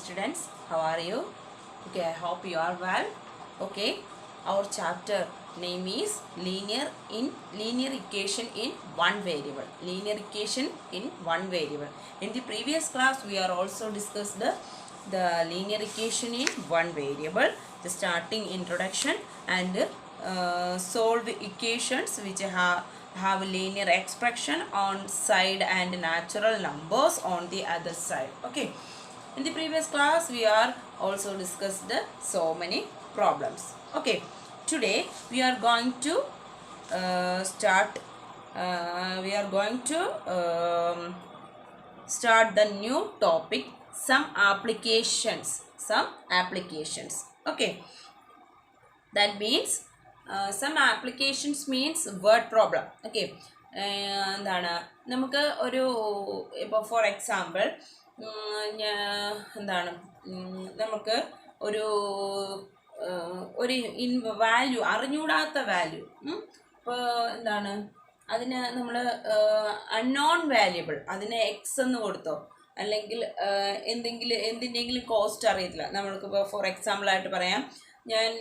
students, how are you? Okay, I hope you are well. Okay, our chapter name is linear equation in one variable. Linear equation in one variable. In the previous class, we are also discussed the linear equation in one variable, the starting introduction, and solve equations which have linear expression on side and natural numbers on the other side. Okay, in the previous class we are also discussed so many problems. Okay, today we are going to start start the new topic, some applications. Okay, that means some applications means word problem. Okay, എന്താണ് നമുക്ക് ഒരു ഇപ്പോൾ for example എന്താണ് നമുക്ക് ഒരു ഒരു value അറിഞ്ഞൂടാത്ത value ഇപ്പോൾ എന്താണ് അതിന് നമ്മൾ അൺനോൺ വാല്യുബിൾ അതിന് എക്സ് എന്ന് കൊടുത്തോ, അല്ലെങ്കിൽ എന്തിൻ്റെങ്കിലും കോസ്റ്റ് അറിയത്തില്ല. നമ്മൾക്കിപ്പോൾ ഫോർ എക്സാമ്പിളായിട്ട് പറയാം, ഞാൻ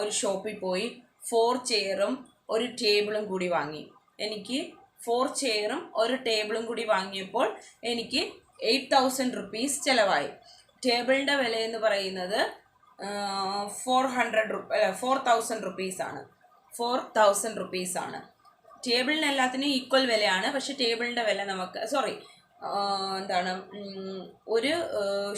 ഒരു ഷോപ്പിൽ പോയി 4 ചെയറും ഒരു ടേബിളും കൂടി വാങ്ങി. എനിക്ക് 4 ചെയറും ഒരു ടേബിളും കൂടി വാങ്ങിയപ്പോൾ എനിക്ക് 8,000 റുപ്പീസ് ചിലവായി. ടേബിളിൻ്റെ വില എന്ന് പറയുന്നത് 4,000 റുപ്പീസാണ്. 4,000 റുപ്പീസാണ്. ടേബിളിന് എല്ലാത്തിനും ഈക്വൽ വിലയാണ്, പക്ഷെ ടേബിളിൻ്റെ വില നമുക്ക് എന്താണ് ഒരു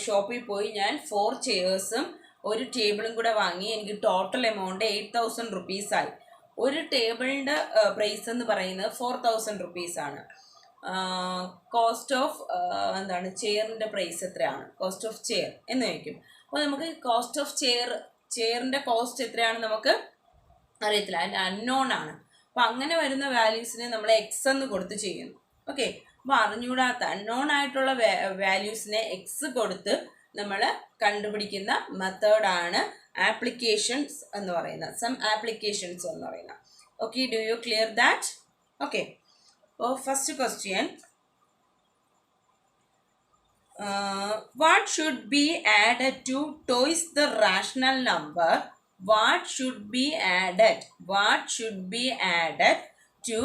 ഷോപ്പിൽ പോയി ഞാൻ 4 ചെയേഴ്സും ഒരു ടേബിളും കൂടെ വാങ്ങി. എനിക്ക് ടോട്ടൽ എമൗണ്ട് 8,000 റുപ്പീസായി. ഒരു ടേബിളിൻ്റെ പ്രൈസ് എന്ന് പറയുന്നത് 4,000 റുപ്പീസാണ്. കോസ്റ്റ് ഓഫ് ചെയറിൻ്റെ പ്രൈസ് എത്രയാണ്, കോസ്റ്റ് ഓഫ് ചെയർ എന്ന് ചോദിക്കും. അപ്പോൾ നമുക്ക് കോസ്റ്റ് ഓഫ് ചെയറിൻ്റെ കോസ്റ്റ് എത്രയാണ് നമുക്ക് അറിയത്തില്ല, അതിൻ്റെ അൺനോൺ ആണ്. അപ്പോൾ അങ്ങനെ വരുന്ന വാല്യൂസിനെ നമ്മൾ എക്സ് എന്ന് കൊടുത്ത് ചെയ്യുന്നു. ഓക്കെ, അപ്പോൾ അറിഞ്ഞൂടാത്ത അൺനോൺ ആയിട്ടുള്ള വാല്യൂസിനെ എക്സ് കൊടുത്ത് നമ്മൾ കണ്ടുപിടിക്കുന്ന മെത്തേഡാണ് ആപ്ലിക്കേഷൻസ് എന്ന് പറയുന്നത്, സം ആപ്ലിക്കേഷൻസ് എന്ന് പറയുന്നത്. Okay, do you clear that? Okay, അപ്പോൾ first question, what should be added to twice the rational number? What should be added to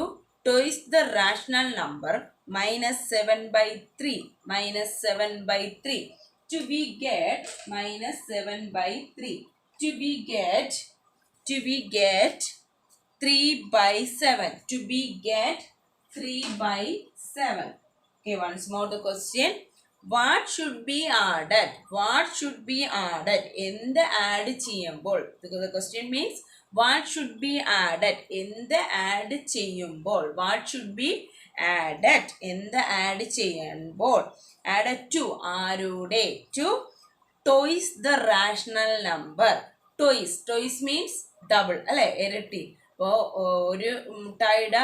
twice the rational number minus 7/3? To we get minus 7/3. To we get 3/7. To we get 3/7. Okay, once more the question. What should be added? എന്ത് add ചെയ്യുമ്പോൾ? The question means what should be added? എന്ത് add ചെയ്യുമ്പോൾ? What should be added? എന്ത് add ചെയ്യുമ്പോൾ? Added to ആരുടെ? To twice the rational number. Twice means double അല്ലേ, ഇരട്ടി. അപ്പോൾ ഒരു മുട്ടായിയുടെ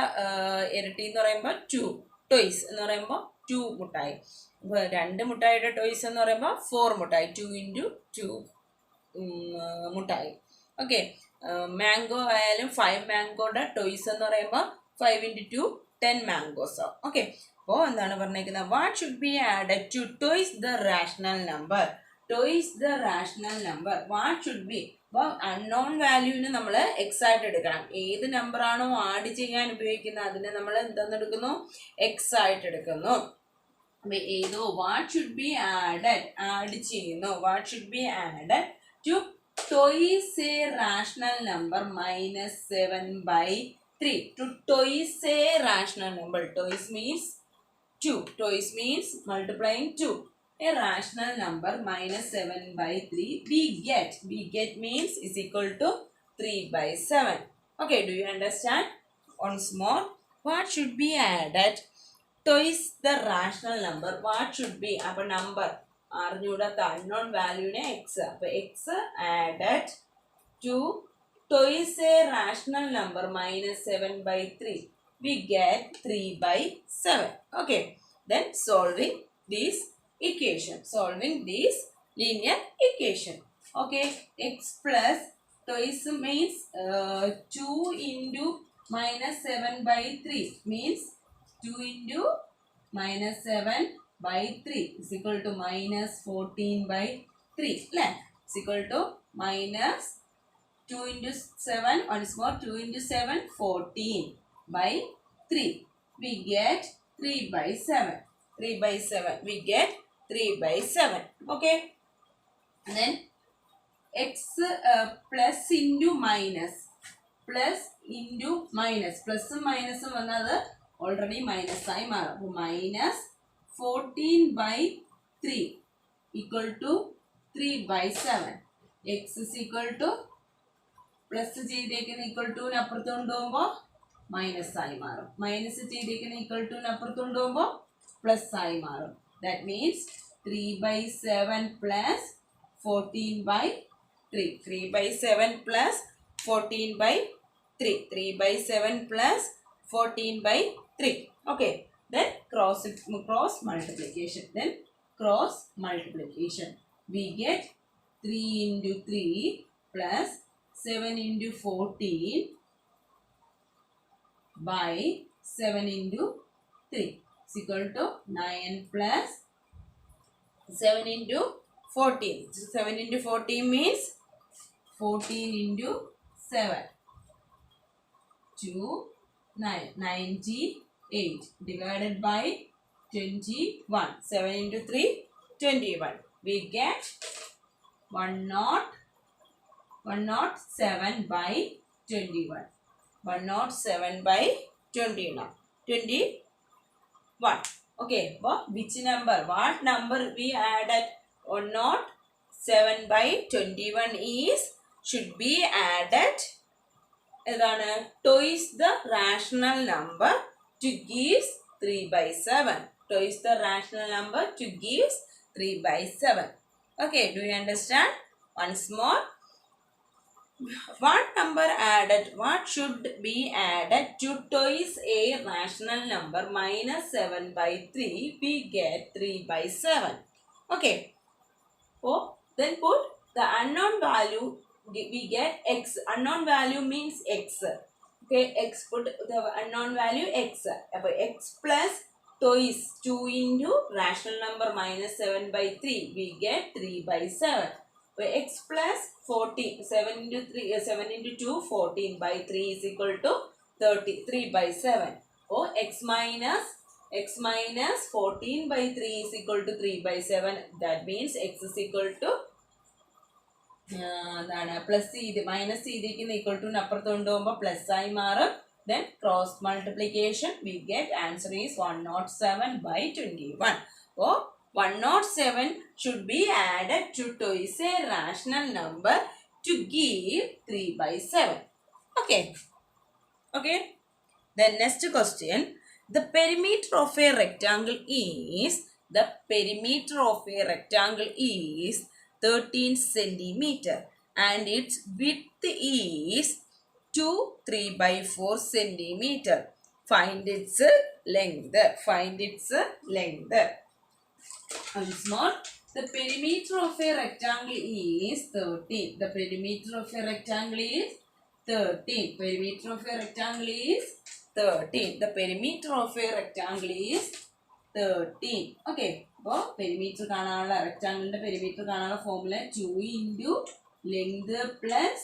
ഇരട്ടി എന്ന് പറയുമ്പോൾ 2, twice എന്ന് പറയുമ്പോൾ 2 മുട്ടായി. 2 മുട്ടായിയുടെ ടോയ്സ് എന്ന് പറയുമ്പോൾ 4 മുട്ടായി, 2 × 2 മുട്ടായി. ഓക്കെ, മാംഗോ ആയാലും 5 മാംഗോയുടെ ടോയ്സ് എന്ന് പറയുമ്പോൾ 5 × 2 10 മാംഗോസ്. ഓക്കെ, അപ്പോൾ എന്താണ് പറഞ്ഞേക്കുന്നത്? What should be added to twice the rational number? What should be? അപ്പോൾ അൺനോൺ വാല്യൂവിന് നമ്മൾ എക്സ് ആയിട്ട് എടുക്കണം. ഏത് നമ്പറാണോ ആഡ് ചെയ്യാൻ ഉപയോഗിക്കുന്നത് അതിനെ നമ്മൾ എന്തെന്നെടുക്കുന്നു? എക്സ് ആയിട്ട് എടുക്കുന്നു. ഏതോ വാട്ട് ഷുഡ് ബി ആഡ് ചെയ്യുന്നു. What should be added to twice a rational number minus 7/3. To twice a rational number. Twice means 2. Twice means multiplying 2. A rational number minus 7/3 we get means is equal to 3/7. Okay, do you understand? Once more, what should be added twice the rational number? What should be? അപ്പോൾ നമ്പർ അറിഞ്ഞൂടാത്ത unknown വാല്യൂവിനെ x, അപ്പോൾ x added to twice a rational number minus 7/3 we get 3/7. Okay, then solving this linear equation. Okay, x plus twice means 2 into minus 7/3 means 2 into minus 7 by 3 is equal to minus 14 by 3. Is equal to minus 2 into 7, once more 2 into 7, 14 by 3. We get 3 by 7. 3 by 7. We get 3 by 7. Okay. And then x plus into minus. Plus into minus. Plus minus another already minus sign. Minus 14 by 3 equal to 3 by 7. X is equal to plus ചെയ്തേക്കുന്ന equal to അപ്പുറത്ത് കൊണ്ടുപോകുമ്പോൾ minus ആയി മാറും. Minus ചെയ്തേക്കുന്ന equal to അപ്പുറത്ത് കൊണ്ടുപോകുമ്പോൾ plus ആയി മാറും. That means 3 by 7 plus 14 by 3. 3 by 7 plus 14 by 3. 3 by 7 plus 14 by 3. Okay. Then cross multiplication. Then cross multiplication. We get 3 into 3 plus 7 into 14 by 7 into 3 is equal to 9 plus 7 into 14. 7 into 14 means 14 into 7. 2, 9. 98 divided by 21. 7 into 3, 21. We get 107 by 21. 107 by 21. 21. Okay. Which number? What number we added? 107 by 21 is should be added twice the rational number to give 3 by 7. Twice the rational number to give 3 by 7. Okay, do you understand? Once more. What number added? What should be added to twice a rational number minus 7 by 3? We get 3 by 7. Okay. Oh, then put the unknown value. We get x. Unknown value means x. Okay, x put the unknown value x. X plus twice 2 into rational number minus 7 by 3. We get 3 by 7. X plus 14. 7 into 3. 7 into 2. 14 by 3 is equal to 33 by 7. Oh, x minus 14 by 3 is equal to 3 by 7. That means x is equal to plus minus equal to plus ആയി മാറും. Then cross multiplication we get answer is 107 by 21. So 107 should be added to twice a rational number to give 3 by 7. Okay. Okay. Then next question. The perimeter of a rectangle is 13 centimeter and its width is 2 3 by 4 centimeter. Find its length. Once more, the perimeter of a rectangle is 13. The perimeter of a rectangle is 13. Perimeter of a rectangle is 13. The perimeter of a rectangle is 13. Okay. So, perimeter കാണാനുള്ള rectangle perimeter കാണാനുള്ള formula 2 into length plus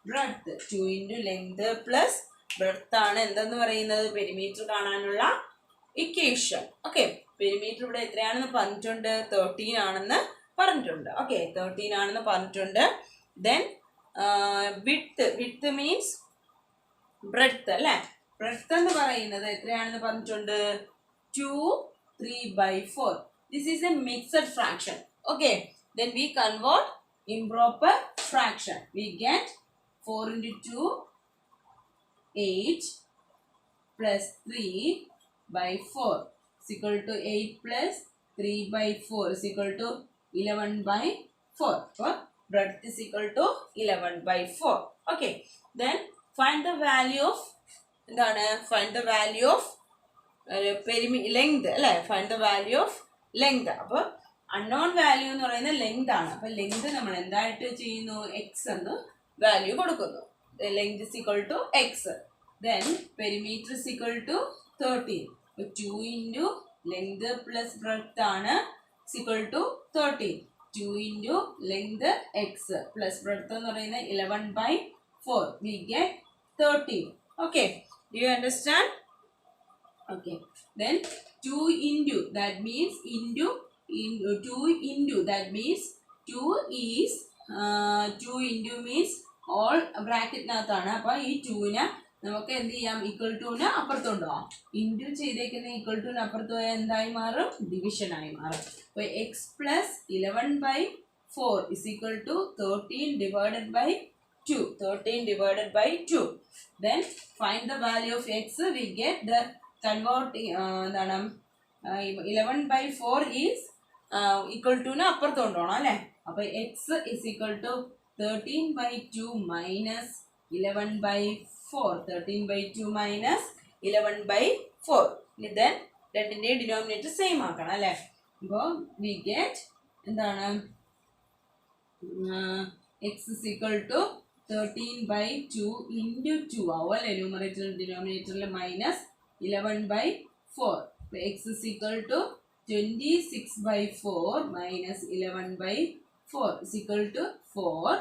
breadth. 2 into length plus breadth ആണ് എന്തെന്ന് പറയുന്നത് perimeter കാണാനുള്ള equation. Okay. Perimeter ഇവിടെ എത്രയാണെന്ന് പറഞ്ഞിട്ടുണ്ട്? 13 ആണെന്ന് പറഞ്ഞിട്ടുണ്ട്. Okay. 13 ആണെന്ന് പറഞ്ഞിട്ടുണ്ട്. Then width means breadth അല്ലേ? breadth എന്ന് പറയുന്നത് എത്രയാണെന്ന് പറഞ്ഞിട്ടുണ്ട്? 2 3 by 4. This is a mixed fraction. Okay. Then we convert improper fraction. We get 4 into 2, 8 plus 3 by 4 is equal to 8 plus 3 by 4 is equal to 11 by 4. So, breadth is equal to 11 by 4. Okay. Then find the value of length. Find the value of length. അപ്പോൾ unknown value എന്ന് പറയുന്നത് length ആണ്. അപ്പോൾ length നമ്മൾ എന്തായിട്ട് ചെയ്യുന്നു? x എന്ന് value കൊടുക്കുന്നു. Length is equal to x. Then perimeter is equal to 13. 2 into length plus breadth ആണ് equal to 13. 2 into length x plus breadth എന്ന് പറയുന്നത് 11/4. We get 13. Okay. Do you understand? Okay. Then 2 into, that means into 2 into, that means 2 is 2 into means all ബ്രാക്കറ്റിനകത്താണ്. അപ്പോൾ ഈ 2നെ നമുക്ക് എന്ത് ചെയ്യാം? Equal ടുവിന് അപ്പുറത്തുണ്ടാവാം. Into ചെയ്തേക്കുന്ന ഈക്വൽ ടുവിന് അപ്പുറത്ത് പോയാൽ എന്തായി മാറും? ഡിവിഷനായി മാറും. അപ്പോൾ X plus 11/4 is equal to 13 divided by 2. 13 divided by 2. Then find the value of x. We get the converting എന്താണ് 11/4 is equal to ന് അപ്പുറത്ത് കൊണ്ടുപോകണം അല്ലേ? അപ്പോൾ X is equal to 13/2 minus 11/4. 13/2 minus 11/4. Then രണ്ടിൻ്റെ ഡിനോമിനേറ്റർ സെയിം ആക്കണം അല്ലേ? അപ്പോൾ വി ഗെറ്റ് എന്താണ് X is equal to 13/2 into 2 ആവും അല്ലേ? ന്യൂമറേറ്ററിൽ ഡിനോമിനേറ്ററിൽ മൈനസ് 11/4. അപ്പോൾ X is equal to 26/4 minus 11/4 is equal to 4.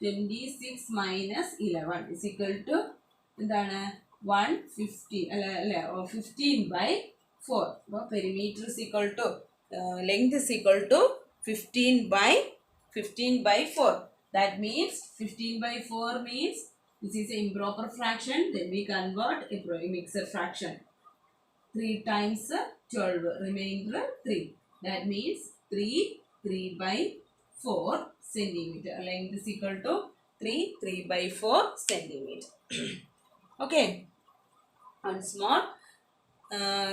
26 minus 11 is equal to എന്താണ് 150 അല്ലേ 15/4. അപ്പോൾ perimeter is equal to length is equal to 15/4. That means 15/4 means this is an improper fraction. Then we convert a mixed fraction. 3 times 12 remainder 3. That means 3/4 centimeter. Length is equal to 3/4 centimeter. Okay. Once more.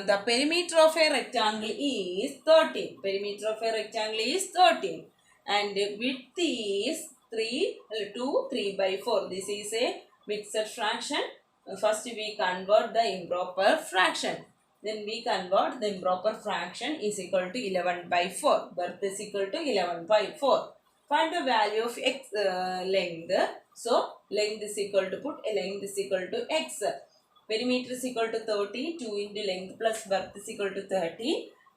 The perimeter of a rectangle is 13. Perimeter of a rectangle is 13. And width is 3/4. This is a mixed fraction. First we convert the improper fraction. Then we convert the improper fraction is equal to 11/4. Birth is equal to 11/4. Find the value of x length. So length is equal to length is equal to x. Perimeter is equal to 30. 2 into length plus birth is equal to 30.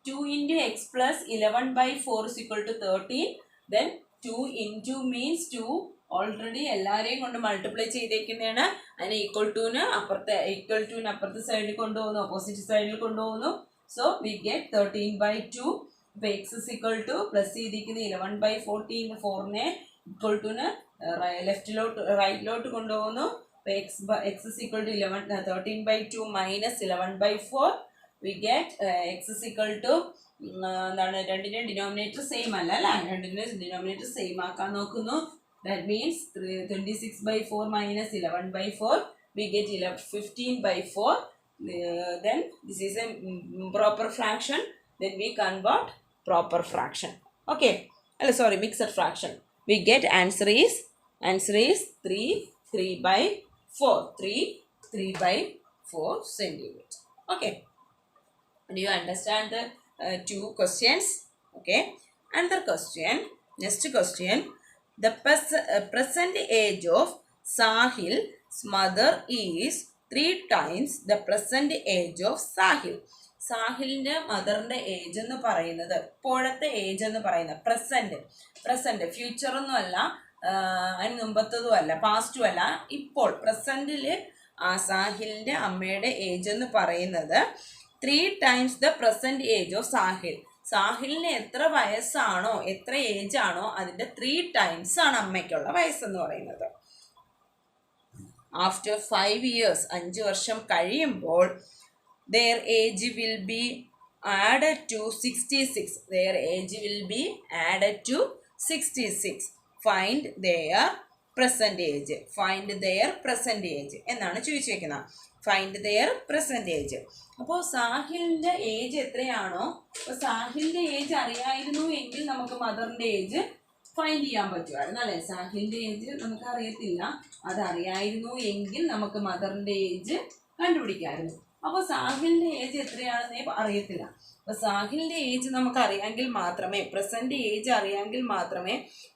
2 into x plus 11/4 is equal to 13. Then 2 into means 2 already എല്ലാവരെയും കൊണ്ട് multiply ചെയ്തേക്കുന്നതാണ്. അതിനെ equal ടുവിന് അപ്പുറത്തെ സൈഡിൽ കൊണ്ടുപോകുന്നു, opposite സൈഡിൽ കൊണ്ടുപോകുന്നു. So we get 13/2. ഇപ്പോൾ X is equal to plus ചെയ്തിരിക്കുന്ന 11/14. 4നെ ഈക്വൽ ടുവിന് റൈറ്റിലോട്ട് കൊണ്ടുപോകുന്നു. അപ്പോൾ X is equal to 13/2 minus 11/4. We get x is equal to എന്താണ് രണ്ടിൻ്റെ ഡിനോമിനേറ്റർ സെയിം അല്ല അല്ലേ? രണ്ടിൻ്റെ ഡിനോമിനേറ്റർ സെയിം ആക്കാൻ നോക്കുന്നു. That means 26/4 minus 11/4. We get 15/4. Then this is a proper fraction. Then we convert proper fraction. Okay. Sorry, mixed fraction. We get answer is 3/4. 3/4 centimeter. Okay. Do you understand the two questions? Okay. Another question. Next question. The present age of Sahil's mother is 3 times the present age of Sahil. സാഹിലിൻ്റെ മദറിൻ്റെ age എന്ന് പറയുന്നത് ഇപ്പോഴത്തെ age എന്ന് പറയുന്നത് present ഫ്യൂച്ചറൊന്നും അല്ല, അതിന് മുമ്പത്തതും അല്ല, പാസ്റ്റും അല്ല, ഇപ്പോൾ പ്രസൻറ്റിൽ സാഹിലിൻ്റെ അമ്മയുടെ ഏജ് എന്ന് പറയുന്നത് 3 times the present age of Sahil. സാഹിലിന് എത്ര വയസ്സാണോ, എത്ര ഏജ് ആണോ അതിൻ്റെ 3 times ആണ് അമ്മയ്ക്കുള്ള വയസ്സെന്ന് പറയുന്നത്. ആഫ്റ്റർ 5 years 5 വർഷം കഴിയുമ്പോൾ their age will be added to 66. Their age will be added to 66. Find their present age. Find their present age എന്നാണ് ചോദിച്ചേക്കുന്നത്. Find their present age. അപ്പോൾ സാഹിലിൻ്റെ ഏജ് എത്രയാണോ, അപ്പോൾ സാഹിലിൻ്റെ ഏജ് അറിയായിരുന്നു എങ്കിൽ നമുക്ക് മദറിൻ്റെ ഏജ് ഫൈൻഡ് ചെയ്യാൻ പറ്റുമായിരുന്നു അല്ലേ? സാഹിലിൻ്റെ ഏജ് നമുക്ക് അറിയത്തില്ല, അതറിയായിരുന്നു എങ്കിൽ നമുക്ക് മദറിൻ്റെ ഏജ് കണ്ടുപിടിക്കാമായിരുന്നു. അപ്പോൾ സാഹിലിൻ്റെ ഏജ് എത്രയാണെന്നേ അറിയത്തില്ല. അപ്പോൾ സാഹിലിൻ്റെ ഏജ് നമുക്ക് അറിയാമെങ്കിൽ മാത്രമേ, പ്രസൻറ്റ് ഏജ് അറിയാമെങ്കിൽ മാത്രമേ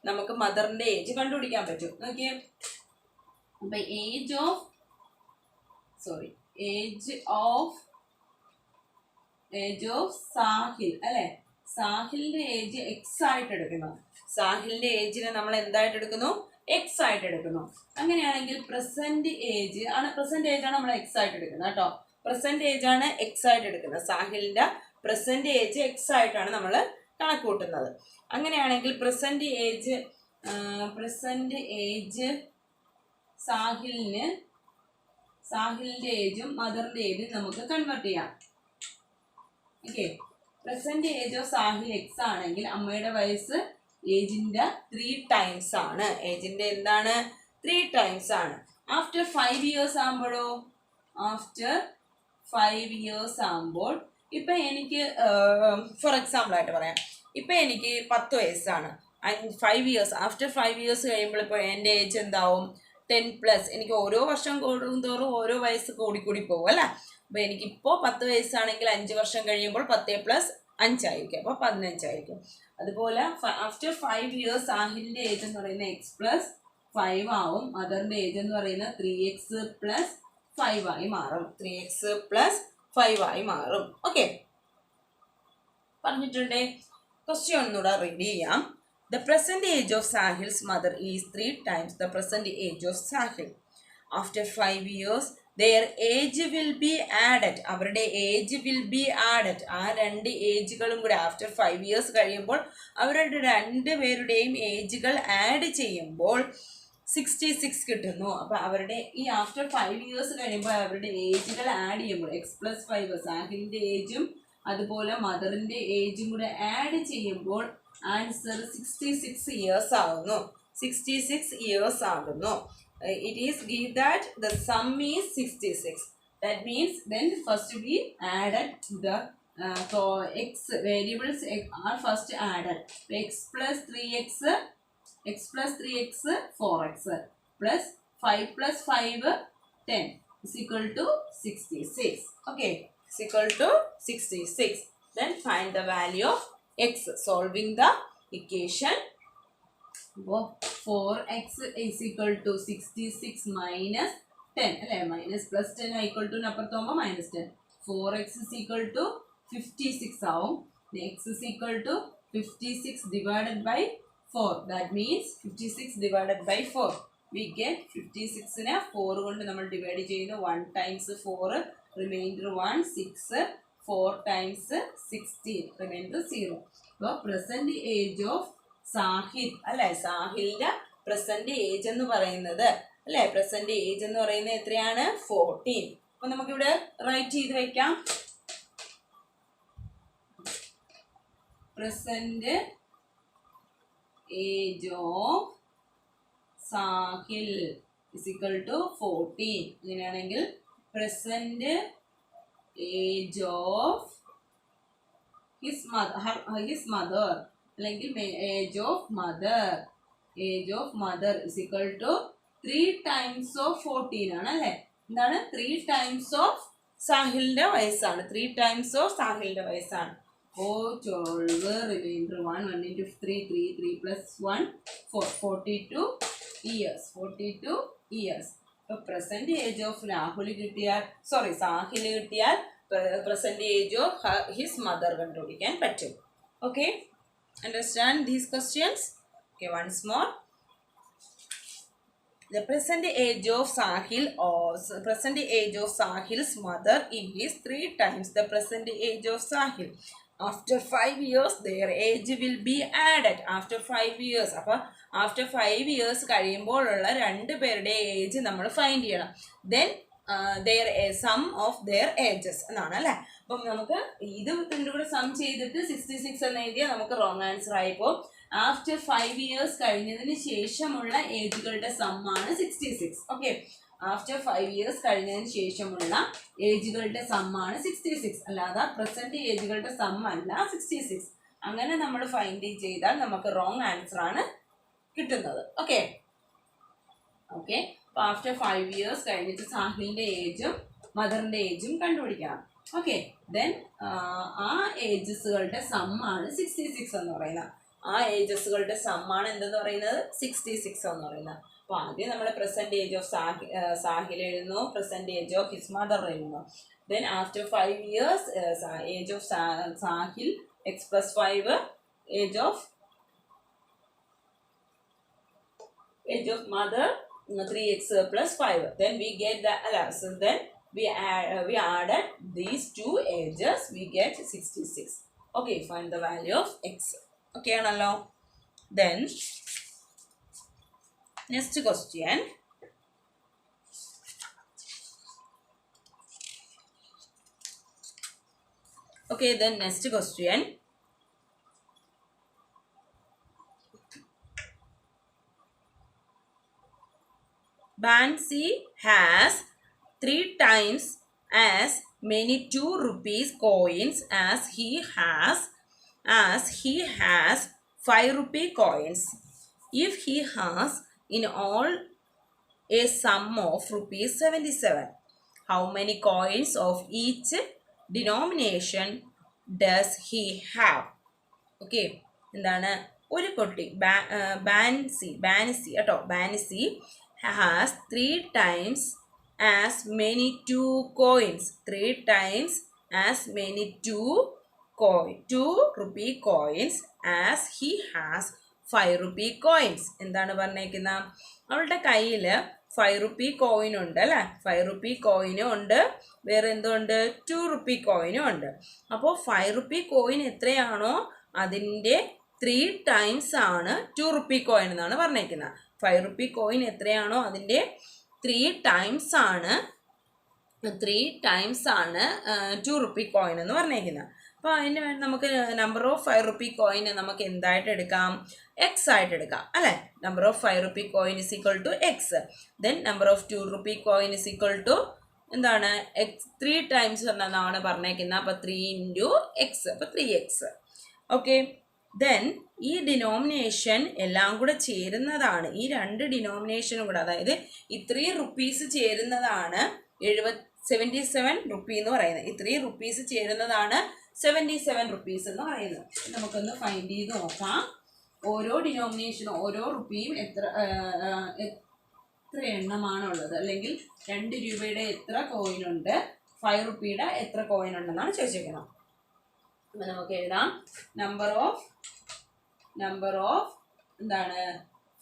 നമുക്ക് മദറിൻ്റെ ഏജ് കണ്ടുപിടിക്കാൻ പറ്റൂ. നോക്കിയേ, അപ്പോൾ age of age of Sahil അല്ലെ, സാഹിലിന്റെ ഏജ് എക്സ് ആയിട്ട് എടുക്കുന്നു. സാഹിലിന്റെ ഏജിനെ നമ്മൾ എന്തായിട്ട് എടുക്കുന്നു? എക്സ് ആയിട്ട് എടുക്കുന്നു. അങ്ങനെയാണെങ്കിൽ പ്രസന്റ് ഏജ് ആണ് നമ്മൾ എക്സ് ആയിട്ട് എടുക്കുന്നത് കേട്ടോ. പ്രസന്റ് ഏജ് ആണ് എക്സ് ആയിട്ട് എടുക്കുന്നത്. സാഹിലിന്റെ പ്രസന്റ് ഏജ് എക്സ് ആയിട്ടാണ് നമ്മൾ കണക്ക് കൂട്ടുന്നത്. അങ്ങനെയാണെങ്കിൽ പ്രസന്റ് ഏജ് സാഹിലിന്റെ ഏജും മദറിന്റെ ഏജും നമുക്ക് കൺവേർട്ട് ചെയ്യാം. Okay, present age of Sahil X ആണെങ്കിൽ അമ്മയുടെ വയസ്സ് ഏജിന്റെ 3 ടൈംസ് ആണ്. ഏജിന്റെ എന്താണ്? 3 ടൈംസ് ആണ്. ആഫ്റ്റർ 5 ഇയേഴ്സ് ആകുമ്പോഴോ, ഇപ്പൊ എനിക്ക് ഫോർ എക്സാമ്പിൾ ആയിട്ട് പറയാം, ഇപ്പൊ എനിക്ക് 10 വയസ്സാണ്. 5 ഇയേഴ്സ്, ആഫ്റ്റർ 5 ഇയേഴ്സ് കഴിയുമ്പോൾ ഇപ്പോൾ എൻ്റെ ഏജ് എന്താവും? 10+. എനിക്ക് ഓരോ വർഷം കൂടുന്തോറും ഓരോ വയസ്സ് കൂടി പോകും അല്ലേ. അപ്പോൾ എനിക്കിപ്പോൾ 10 വയസ്സാണെങ്കിൽ 5 വർഷം കഴിയുമ്പോൾ 10+5 ആയിരിക്കും, അപ്പോൾ 15 ആയിരിക്കും. അതുപോലെ ആഫ്റ്റർ 5 ഇയേഴ്സ് സാഹിലിൻ്റെ ഏജ് എന്ന് പറയുന്നത് x+5 ആവും. മദറിൻ്റെ ഏജ് എന്ന് പറയുന്നത് 3x+5 ആയി മാറും. 3x+5 ആയി മാറും. ഓക്കെ, പറഞ്ഞിട്ടുണ്ടേ. ക്വസ്റ്റ്യൻ ഒന്നുകൂടെ റീഡ് ചെയ്യാം. The present age of Sahil's mother is 3 times the present age of Sahil. After 5 years, their age will be added. അവരുടെ ഏജ് വിൽ ബി ആഡഡ്. ആ 2 ഏജുകളും കൂടെ ആഫ്റ്റർ 5 ഇയേഴ്സ് കഴിയുമ്പോൾ അവരുടെ 2 പേരുടെയും ഏജുകൾ ആഡ് ചെയ്യുമ്പോൾ 66 കിട്ടുന്നു. അപ്പോൾ അവരുടെ ഈ ആഫ്റ്റർ 5 ഇയേഴ്സ് കഴിയുമ്പോൾ അവരുടെ ഏജുകൾ ആഡ് ചെയ്യുമ്പോൾ x+5 സാഹിലിൻ്റെ ഏജും അതുപോലെ മദറിൻ്റെ ഏജും കൂടെ ആഡ് ചെയ്യുമ്പോൾ ആൻസർ 66 ഇയേഴ്സ് ആകുന്നു. 66 ഇയേഴ്സ് ആകുന്നു. It is give that the sum is 66. That means then first we added the x variables are first added. x+3x 4x plus 5+5 10 is equal to 66. Okay, is equal to 66. Then find the value of x. Solving the equation, 4x is equal to 66 minus 10 അല്ലേ, minus plus 10 equal to അപ്പുറത്താകുമ്പോൾ -10. 4x is equal to 56 ആവും. x is equal to 56 divided by 4. That means 56 divided by 4. We get 56നെ 4 കൊണ്ട് നമ്മൾ divide ചെയ്യുന്നു. 1 times 4, remainder 1, 6, 4 times 16, remainder 0. അപ്പോൾ present age of Sahil അല്ലെ, സാഹിലിന്റെ present age എന്ന് പറയുന്നത് അല്ലെ, പ്രസന്റ് ഏജ് എന്ന് പറയുന്നത് എത്രയാണ്? 14. അപ്പൊ നമുക്കിവിടെ റൈറ്റ് ചെയ്ത് വെക്കാം. Present age of Sahil is equal to 14. ഇങ്ങനെയാണെങ്കിൽ present age of his mother അല്ലെങ്കിൽ age of mother is equal to 3 times of 14 ആണ് അല്ലേ. എന്താണ്? 3 times of സാഹിലിന്റെ വയസ്സാണ്. 3 times of സാഹിലിന്റെ വയസ്സാണ്. 12 remainder 1 into 3 3 plus 1 4 42 years. അപ്പോൾ പ്രസന്റ് ഏജ് ഓഫ് രാഹുൽ കിട്ടിയാൽ സാഹിൽ കിട്ടിയാൽ present age of his mother കണ്ടുപിടിക്കാൻ പറ്റും. Okay, understand these questions? Okay, once more. The present age of Sahil's mother is 3 times the present age of Sahil. After 5 years, their age will be added. After 5 years, അപ്പോൾ after 5 years കഴിയുമ്പോഴുള്ള 2 പേരുടെ age നമ്മൾ find ചെയ്യണം. Then sum of their ages എന്നാണ് അല്ലേ. അപ്പം നമുക്ക് ഇത് രണ്ടും കൂടെ സം ചെയ്തിട്ട് 66 എന്ന് എഴുതിയാൽ നമുക്ക് റോങ് ആൻസർ ആയിപ്പോൾ. ആഫ്റ്റർ 5 ഇയേഴ്സ് കഴിഞ്ഞതിന് ശേഷമുള്ള ഏജുകളുടെ സമ്മാണ് 66. ഓക്കെ, ആഫ്റ്റർ 5 ഇയേഴ്സ് കഴിഞ്ഞതിന് ശേഷമുള്ള ഏജുകളുടെ സമ്മാണ് 66, അല്ലാതെ പ്രസന്റ് ഏജുകളുടെ സം അല്ല 66. അങ്ങനെ നമ്മൾ ഫൈൻഡ് ചെയ്താൽ നമുക്ക് റോങ് ആൻസർ ആണ് കിട്ടുന്നത്. ഓക്കെ, അപ്പോൾ ആഫ്റ്റർ 5 ഇയേഴ്സ് കഴിഞ്ഞിട്ട് സാഹിലിന്റെ ഏജും മദറിന്റെ ഏജും കണ്ടുപിടിക്കണം. ഓക്കെ, ദെൻ ആ ഏജസുകളുടെ സമ്മാണ് 66 എന്ന് പറയുന്നത്. ആ ഏജസുകളുടെ സമ്മാണ് എന്തെന്ന് പറയുന്നത് 66 എന്ന് പറയുന്നത്. അപ്പോൾ ആദ്യം നമ്മൾ പ്രസന്റ് ഏജ് ഓഫ് സാഹിൽ എഴുതുന്നു, present age of his mother എഴുതുന്നു. Then after 5 years, age of Sahil, x plus 5, age of mother, 3x plus 5. Then we get the so then we added these two ages, we get 66. Okay, find the value of x. Okay anallo. Then next question. Okay, then next question. Bansi has 3 times as many 2 rupees coins as he has 5 rupee coins. If he has in all a sum of rupees 77, how many coins of each denomination does he have? Okay, എന്താണ് ഒരു കുട്ടി ബാൻസി has 3 times as many 2 coins, 3 times as many 2 rupee coins as he has 5 rupee coins. എന്താണ് പറഞ്ഞേക്കുന്നത്? അവളുടെ കയ്യിൽ 5 rupee coin ഉണ്ട് അല്ലേ, 5 rupee കോയിനും ഉണ്ട്, വേറെ എന്തുണ്ട്, 2 rupee കോയിനും ഉണ്ട്. അപ്പോൾ 5 rupee കോയിൻ എത്രയാണോ അതിൻ്റെ 3 times ആണ് 2 rupee കോയിൻ എന്നാണ് പറഞ്ഞേക്കുന്നത്. 5 rupee കോയിൻ എത്രയാണോ അതിൻ്റെ 3 times ആണ് 2 rupee കോയിൻ എന്ന് പറഞ്ഞേക്കുന്നത്. അപ്പോൾ അതിന് വേണ്ടി നമുക്ക് നമ്പർ ഓഫ് 5 rupee കോയിൻ നമുക്ക് എന്തായിട്ട് എടുക്കാം? എക്സ് ആയിട്ട് എടുക്കാം അല്ലേ. Number of 5 rupee coin is equal to x. Then number of 2 rupee coin is equal to എന്താണ്? എക്സ് 3 times എന്നാണ് പറഞ്ഞേക്കുന്നത്. അപ്പോൾ 3 into x, അപ്പോൾ 3x. ഓക്കെ, ദെൻ ഈ ഡിനോമിനേഷൻ എല്ലാം കൂടെ ചേരുന്നതാണ്, ഈ 2 ഡിനോമിനേഷനും കൂടെ, അതായത് ഈ 3 rupees ചേരുന്നതാണ് 77 റുപ്പി എന്ന് പറയുന്നത്. ഈ 3 rupees ചേരുന്നതാണ് 77 rupees എന്ന് പറയുന്നത്. നമുക്കൊന്ന് ഫൈൻഡ് ചെയ്ത് നോക്കാം. ഓരോ ഡിനോമിനേഷനും ഓരോ റുപ്പിയും എത്ര എണ്ണമാണുള്ളത്, അല്ലെങ്കിൽ 2 രൂപയുടെ എത്ര കോയിൻ ഉണ്ട്, 5 rupeeയുടെ എത്ര കോയിൻ ഉണ്ടെന്നാണ് ചോദിച്ചേക്കുന്നത്. അപ്പം നമുക്ക് എഴുതാം നമ്പർ ഓഫ് എന്താണ്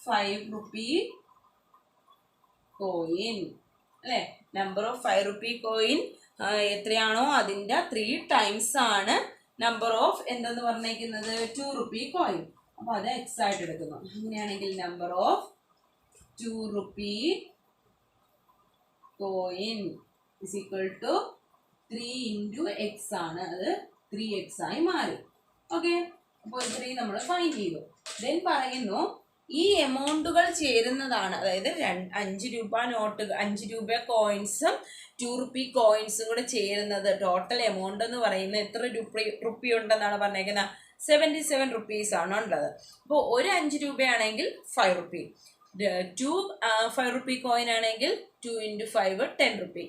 5 rupee കോയിൻ അല്ലേ. നമ്പർ ഓഫ് 5 rupee കോയിൻ എത്രയാണോ അതിൻ്റെ 3 times ആണ് നമ്പർ ഓഫ് എന്തെന്ന് പറഞ്ഞേക്കുന്നത് 2 rupee കോയിൻ. അപ്പോൾ അത് എക്സ് ആയിട്ട് എടുക്കുന്നു. അങ്ങനെയാണെങ്കിൽ number of 2 rupee coin is equal to 3 into x ആണ്, അത് 3x ആയി മാറി. ഓക്കെ, അപ്പോൾ 3 നമ്മൾ ഫൈൻഡ് ചെയ്തു. ദെൻ പറയുന്നു ഈ എമൗണ്ടുകൾ ചേരുന്നതാണ്, അതായത് 5 രൂപ നോട്ട്, 5 രൂപ കോയിൻസും 2 rupee കോയിൻസും കൂടെ ചേരുന്നത് ടോട്ടൽ എമൗണ്ട് എന്ന് പറയുന്നത് എത്ര റുപ്പി ഉണ്ടെന്നാണ് പറഞ്ഞേക്കുന്നത്? 77 rupees ആണ് ഉള്ളത്. അപ്പോൾ ഒരു 5 രൂപയാണെങ്കിൽ 5 rupee, 2 5 rupee കോയിൻ ആണെങ്കിൽ 2 into 5 10 rupee,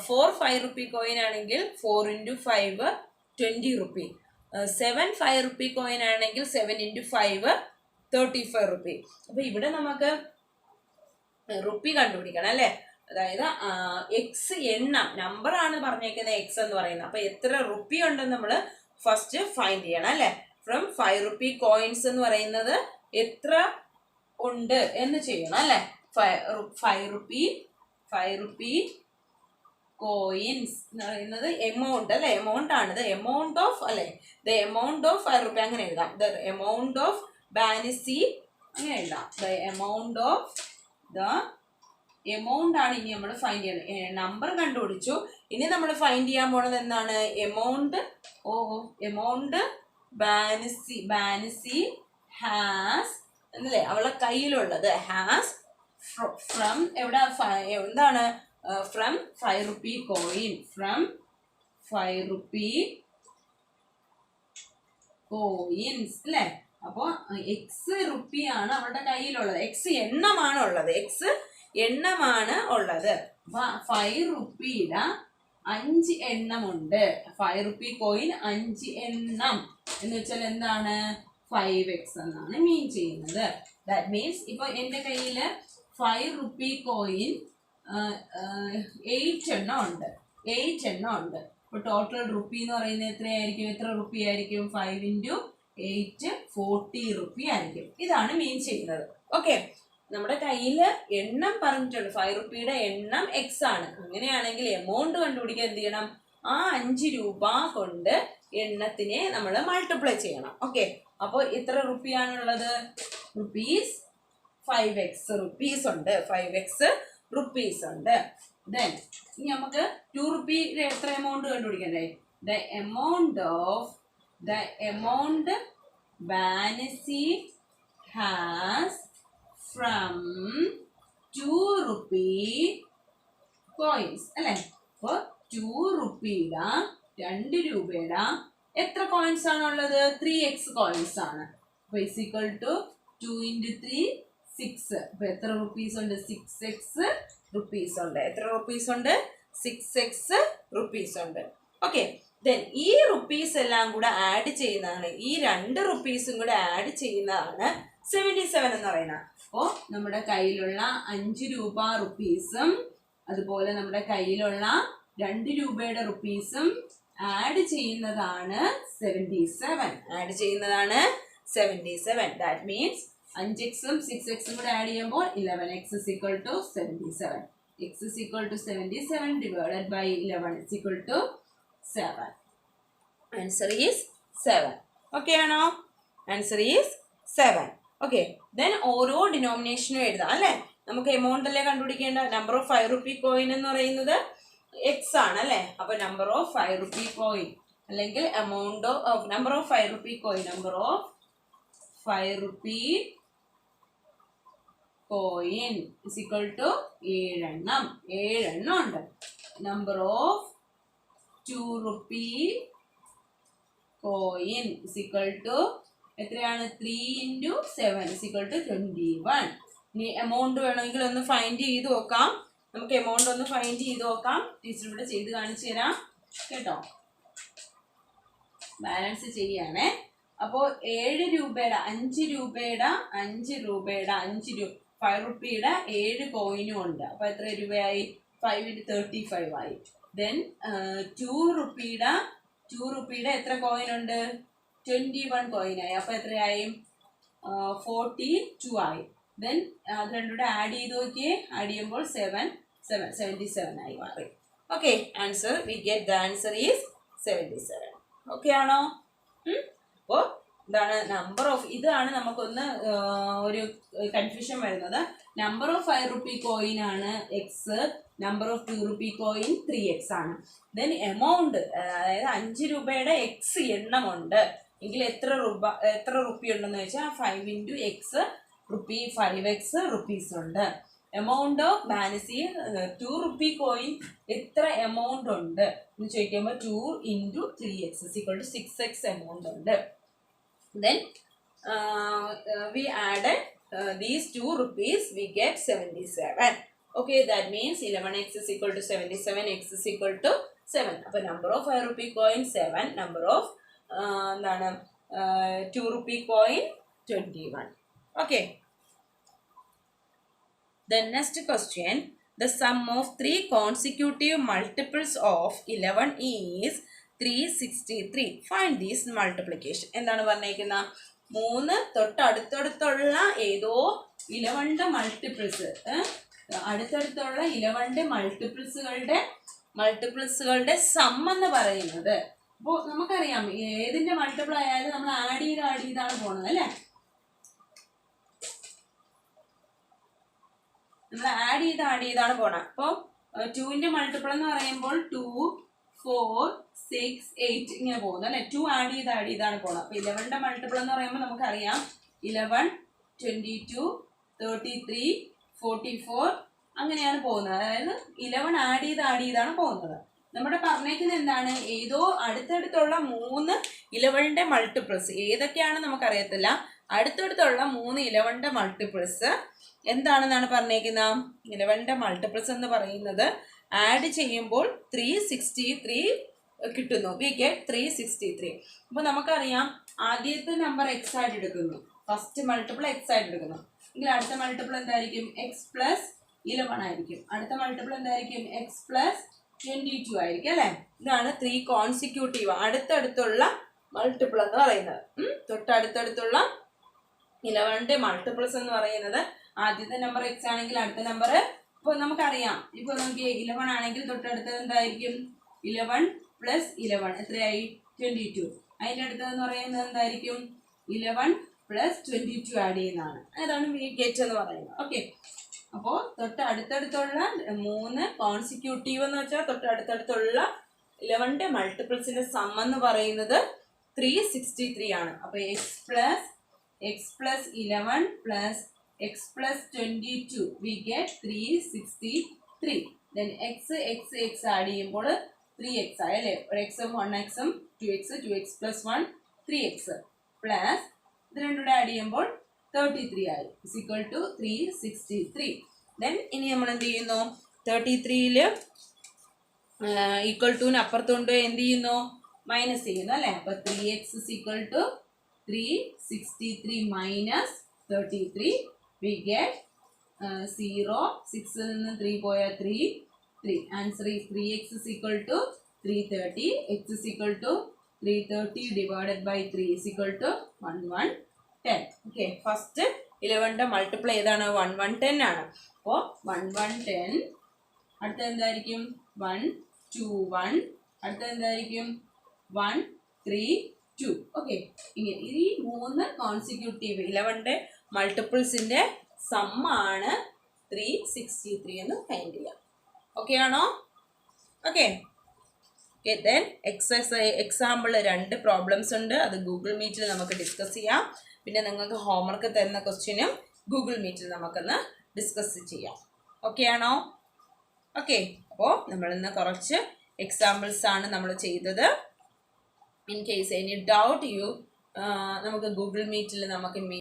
4 5 rupee കോയിൻ ആണെങ്കിൽ 4 into 5 20 rupee, 7 5 rupee കോയിൻ ആണെങ്കിൽ 7 into 5 35 rupee. അപ്പോൾ ഇവിടെ നമുക്ക് റുപ്പി കണ്ടുപിടിക്കണം അല്ലേ. അതായത് എക്സ് എണ്ണം, നമ്പർ ആണ് പറഞ്ഞേക്കുന്നത് എക്സ് എന്ന് പറയുന്നത്. അപ്പോൾ എത്ര റുപ്പി ഉണ്ടെന്ന് നമ്മൾ ഫസ്റ്റ് ഫൈൻഡ് ചെയ്യണം അല്ലേ. ഫ്രം 5 rupee കോയിൻസ് എന്ന് പറയുന്നത് എത്ര ഉണ്ട് എന്ന് ചെയ്യണം അല്ലേ. 5 rupee കോയിൻസ് എന്ന് പറയുന്നത് എമൗണ്ട് അല്ലേ, എമൗണ്ട് ആണ്. ദ എമൗണ്ട് ഓഫ് അല്ലേ, ദ എമൗണ്ട് ഓഫ് 5 rupee അങ്ങനെ എഴുതാം. ദ എമൗണ്ട് ഓഫ് ബാനിസി അങ്ങനെ എഴുതാം. ദ എമൗണ്ട് ഓഫ് എമൗണ്ട് ആണ് ഇനി നമ്മൾ ഫൈൻഡ് ചെയ്യണം. നമ്പർ കണ്ടുപിടിച്ചു, ഇനി നമ്മൾ ഫൈൻഡ് ചെയ്യാൻ പോണത് എന്താണ്? എമൗണ്ട് ബാനിസി ഹാസ് എന്നല്ലേ അവളെ കയ്യിലുള്ളത്. ഹാസ് ഫ്രം എവിടെ എന്താണ്? From 5 rupee coin, from 5 rupee coins അല്ലേ. അപ്പോൾ എക്സ് റുപ്പിയാണ് അവളുടെ കയ്യിലുള്ളത്, എക്സ് എണ്ണമാണ് ഉള്ളത്, എക്സ് എണ്ണമാണ് ഉള്ളത്. 5 rupeeയുടെ 5 എണ്ണമുണ്ട്. 5 rupee കോയിൻ 5 എണ്ണം എന്ന് വെച്ചാൽ എന്താണ്? 5x എന്നാണ് മീൻ ചെയ്യുന്നത്. ദാറ്റ് മീൻസ് ഇപ്പോൾ എൻ്റെ കയ്യിൽ 5 rupee കോയിൻ 8 എണ്ണം ഉണ്ട്. 8 എണ്ണം ഉണ്ട്. അപ്പോൾ ടോട്ടൽ റുപ്പി എന്ന് പറയുന്നത് എത്രയായിരിക്കും? എത്ര റുപ്പി ആയിരിക്കും? 5 × 8 40 റുപ്പി ആയിരിക്കും. ഇതാണ് മീൻ ചെയ്യുന്നത്. ഓക്കെ, നമ്മുടെ കയ്യിൽ എണ്ണം പറഞ്ഞിട്ടുണ്ട്. 5 റുപ്പിയുടെ എണ്ണം എക്സ് ആണ്. അങ്ങനെയാണെങ്കിൽ എമൗണ്ട് കണ്ടുപിടിക്കാൻ എന്ത് ചെയ്യണം? ആ 5 രൂപ കൊണ്ട് എണ്ണത്തിനെ നമ്മൾ മൾട്ടിപ്ലൈ ചെയ്യണം. ഓക്കെ, അപ്പോൾ എത്ര റുപ്പിയാണുള്ളത്? റുപ്പീസ് 5x റുപ്പീസ് ഉണ്ട്. 5x റുപ്പീസ് ഉണ്ട്. ദെൻ ഇനി നമുക്ക് 2 റുപ്പിയുടെ എത്ര എമൗണ്ട് കണ്ടുപിടിക്കണ്ടേ? The amount Vanessa has from 2 rupee coins അല്ലേ? അപ്പോൾ 2 റുപ്പിയുടെ 2 രൂപയുടെ എത്ര കോയിൻസ് ആണുള്ളത്? 3x കോയിൻസ് ആണ്. അപ്പോൾ ഇസ് ഈക്വൽ ടു 2 × 3 6. അപ്പൊ എത്ര റുപ്പീസ് ഉണ്ട്? 6x റുപ്പീസ് ഉണ്ട്. എത്ര റുപ്പീസ് ഉണ്ട്? 6x റുപ്പീസ് ഉണ്ട്. ഓക്കെ, ദെൻ ഈ റുപ്പീസ് എല്ലാം കൂടെ ആഡ് ചെയ്യുന്നതാണ്, ഈ 2 റുപ്പീസും കൂടെ ആഡ് ചെയ്യുന്നതാണ് 77 എന്ന് പറയുന്നത്. അപ്പോൾ നമ്മുടെ കയ്യിലുള്ള 5 രൂപ റുപ്പീസും അതുപോലെ നമ്മുടെ കയ്യിലുള്ള 2 രൂപയുടെ റുപ്പീസും ആഡ് ചെയ്യുന്നതാണ് 77. ആഡ് ചെയ്യുന്നതാണ് 77. ദാറ്റ് മീൻസ് 5xും 6xും കൂടെ ആഡ് ചെയ്യുമ്പോൾ 11x is equal to 77. x is equal to 77 divided by 11 is equal to 7. Answer is 7. Okay ആണോ? Answer is 7. Okay, then ഓരോ ഡിനോമിനേഷനും എഴുതാം അല്ലേ? നമുക്ക് എമൗണ്ട് അല്ലേ കണ്ടുപിടിക്കേണ്ട? നമ്പർ ഓഫ് 5 റുപ്പി കോയിൻ എന്ന് പറയുന്നത് എക്സ് ആണ് അല്ലേ? അപ്പൊ നമ്പർ ഓഫ് 5 റുപ്പി കോയിൻ അല്ലെങ്കിൽ amount of number of 5 rupee coin, number of 5 rupee coin is equal to 7 എണ്ണം. 7 എണ്ണം ഉണ്ട്. Number of 2 rupee coin is equal to എത്രയാണ്? 3 × 7 is equal to 21. ഇനി എമൗണ്ട് വേണമെങ്കിൽ ഒന്ന് ഫൈൻഡ് ചെയ്ത് നോക്കാം. നമുക്ക് എമൗണ്ട് ഒന്ന് ഫൈൻഡ് ചെയ്ത് നോക്കാം. ടീച്ചർ ഇവിടെ ചെയ്ത് കാണിച്ചു തരാം കേട്ടോ. ബാലൻസ് ചെയ്യാണേ. അപ്പോൾ 7 രൂപയുടെ 5 രൂപയുടെ 5 റുപ്പിയുടെ 7 കോയിനും ഉണ്ട്. അപ്പോൾ എത്ര രൂപയായി? 5 × 35 ആയി. ദെൻ 2 റുപ്പിയുടെ എത്ര കോയിൻ ഉണ്ട്? 21 കോയിനായി. അപ്പോൾ എത്രയായി? 42 ആയി. ദെൻ അത് രണ്ടുകൂടെ ആഡ് ചെയ്ത് നോക്കിയേ. ആഡ് ചെയ്യുമ്പോൾ 77 ആയി മാറി. Okay, answer we get the answer is 77. Okay ആണോ? അപ്പോൾ ഇതാണ് നമ്പർ ഓഫ്, ഇതാണ് നമുക്കൊന്ന് ഒരു കൺഫ്യൂഷൻ വരുന്നത്. നമ്പർ ഓഫ് 5 റുപ്പി കോയിൻ ആണ് X, number of 2 rupee coin 3x ആണ്. ദെൻ എമൗണ്ട്, അതായത് 5 രൂപയുടെ എക്സ് എണ്ണമുണ്ട് എങ്കിൽ എത്ര റുപ്പി ഉണ്ടെന്ന് വെച്ചാൽ 5 × x റുപ്പി 5x റുപ്പീസ് ഉണ്ട്. എമൗണ്ട് ഓഫ് ബാനസി 2 റുപ്പി കോയിൻ എത്ര എമൗണ്ട് ഉണ്ട് എന്ന് ചോദിക്കുമ്പോൾ 2 × 3x is equal to 6x amount ഉണ്ട്. Then we added these 2 rupees, we get 77. Okay, that means 11x is equal to 77, x is equal to 7. അപ്പോൾ number of 5 rupee coin 7, number of 2 rupee coin 21. Okay. The next question, the sum of 3 consecutive multiples of 11 is 363. Find this multiplication. എന്താണ് പറഞ്ഞേക്കുന്നത്? 3 തൊട്ടടുത്തുള്ള ഏതോ 11 multiples, അടുത്തടുത്തുള്ള 11 മൾട്ടിപ്പിൾസുകളുടെ some എന്ന് പറയുന്നത്. അപ്പോൾ നമുക്കറിയാം ഏതിന്റെ മൾട്ടിപ്പിൾ ആയാലും നമ്മൾ ആഡ് ചെയ്താണ് പോണത് അല്ലേ? നമ്മൾ ആഡ് ചെയ്താണ് പോണത്. അപ്പോൾ 2ന്റെ മൾട്ടിപ്പിൾ എന്ന് പറയുമ്പോൾ 2, 4, 6, 8 ഇങ്ങനെ പോകുന്നു അല്ലെ? 2 ആഡ് ചെയ്താണ് പോകുന്നത്. അപ്പൊ 11ന്റെ മൾട്ടിപ്പിൾ എന്ന് പറയുമ്പോൾ നമുക്കറിയാം 11, 22, 33, 44 അങ്ങനെയാണ് പോകുന്നത്. അതായത് 11 ആഡ് ചെയ്താണ് പോകുന്നത്. നമ്മുടെ പറഞ്ഞേക്കുന്നത് എന്താണ്? ഏതോ അടുത്തടുത്തുള്ള 3 11ന്റെ മൾട്ടിപ്പിൾസ് ഏതൊക്കെയാണ് നമുക്കറിയത്തില്ല. അടുത്തടുത്തുള്ള 3 11ന്റെ മൾട്ടിപ്പിൾസ് എന്താണെന്നാണ് പറഞ്ഞേക്കുന്നത്? 11ന്റെ മൾട്ടിപ്പിൾസ് എന്ന് പറയുന്നത് ആഡ് ചെയ്യുമ്പോൾ 363 കിട്ടുന്നു. We get 363. അപ്പോൾ നമുക്കറിയാം ആദ്യത്തെ നമ്പർ എക്സ് ആയിട്ട് എടുക്കുന്നു, ഫസ്റ്റ് മൾട്ടിപ്പിൾ എക്സ് ആയിട്ട് എടുക്കുന്നു. എങ്കിൽ അടുത്ത മൾട്ടിപ്പിൾ എന്തായിരിക്കും? x + 11 ആയിരിക്കും. അടുത്ത മൾട്ടിപ്പിൾ എന്തായിരിക്കും? x + 22 ആയിരിക്കും അല്ലേ. ഇതാണ് 3 കോൺസിക്യൂട്ടീവ് അടുത്തടുത്തുള്ള മൾട്ടിപ്പിൾ എന്ന് പറയുന്നത്. തൊട്ടടുത്തടുത്തുള്ള 11ന്റെ മൾട്ടിപ്പിൾസ് എന്ന് പറയുന്നത് ആദ്യത്തെ നമ്പർ എക്സ് ആണെങ്കിൽ അടുത്ത നമ്പർ ഇപ്പോൾ നമുക്കറിയാം. ഇപ്പോൾ നമുക്ക് 11 ആണെങ്കിൽ തൊട്ടടുത്തത് എന്തായിരിക്കും? 11 + 11 എത്രയായി? 22. അതിൻ്റെ അടുത്തതെന്ന് പറയുന്നത് എന്തായിരിക്കും? 11 + 22 ആഡ് ചെയ്യുന്നതാണ്. അതാണ് വീഗേറ്റ് എന്ന് പറയുന്നത്. ഓക്കെ, അപ്പോൾ തൊട്ടടുത്തടുത്തുള്ള 3 കോൺസിക്യൂട്ടീവ് എന്ന് വെച്ചാൽ തൊട്ടടുത്തടുത്തുള്ള 11ന്റെ മൾട്ടിപ്പിൾസിന്റെ സം എന്ന് പറയുന്നത് 363 ആണ്. അപ്പോൾ x plus 11 plus x plus 22 we get 363. then x add ചെയ്യുമ്പോൾ 3x ആയി അല്ലേ. ഒരു എക്സും 1x 2x plus 1 3x plus ഇത് രണ്ടും കൂടെ ആഡ് ചെയ്യുമ്പോൾ 33 ആയി is equal to 363. then ഇനി നമ്മൾ എന്ത് ചെയ്യുന്നു? 33ൽ ഈക്വൽ ടുവിന് അപ്പുറത്തുകൊണ്ട് എന്ത് ചെയ്യുന്നു? മൈനസ് ചെയ്യുന്നു അല്ലേ. അപ്പോൾ 3x is equal to 363 minus 33 we get 0. 6ൽ നിന്ന് 3 പോയാൽ 3. Answer is 3x is equal to 330. x is equal to 330 divided by 3 is equal to 1110. Okay, first 11ന്റെ മൾട്ടിപ്ലൈ ഏതാണ്? 1110 ആണ്. അപ്പോൾ 1110 അടുത്ത എന്തായിരിക്കും? 121. അടുത്ത എന്തായിരിക്കും? 132. ഓക്കെ, ഇങ്ങനെ ഈ 3 കോൺസിക്യൂട്ടീവ് 11ന്റെ മൾട്ടിപ്പിൾസിന്റെ സമ്മാണ് 363 എന്ന് ഫൈൻഡ് ചെയ്യാം. ഓക്കെ ആണോ? ഓക്കെ, ദെൻ എക്സാമ്പിൾ 2 പ്രോബ്ലംസ് ഉണ്ട്. അത് ഗൂഗിൾ മീറ്റിൽ നമുക്ക് ഡിസ്കസ് ചെയ്യാം. പിന്നെ നിങ്ങൾക്ക് ഹോംവർക്ക് തരുന്ന ക്വസ്റ്റ്യനും ഗൂഗിൾ മീറ്റിൽ നമുക്കൊന്ന് ഡിസ്കസ് ചെയ്യാം. ഓക്കെ ആണോ? ഓക്കെ, അപ്പോൾ നമ്മളിന്ന് കുറച്ച് എക്സാമ്പിൾസ് ആണ് നമ്മൾ ചെയ്തത്. ഇൻ കേസ് എനി ഡൗട്ട് നമുക്ക് ഗൂഗിൾ മീറ്റിൽ നമുക്ക്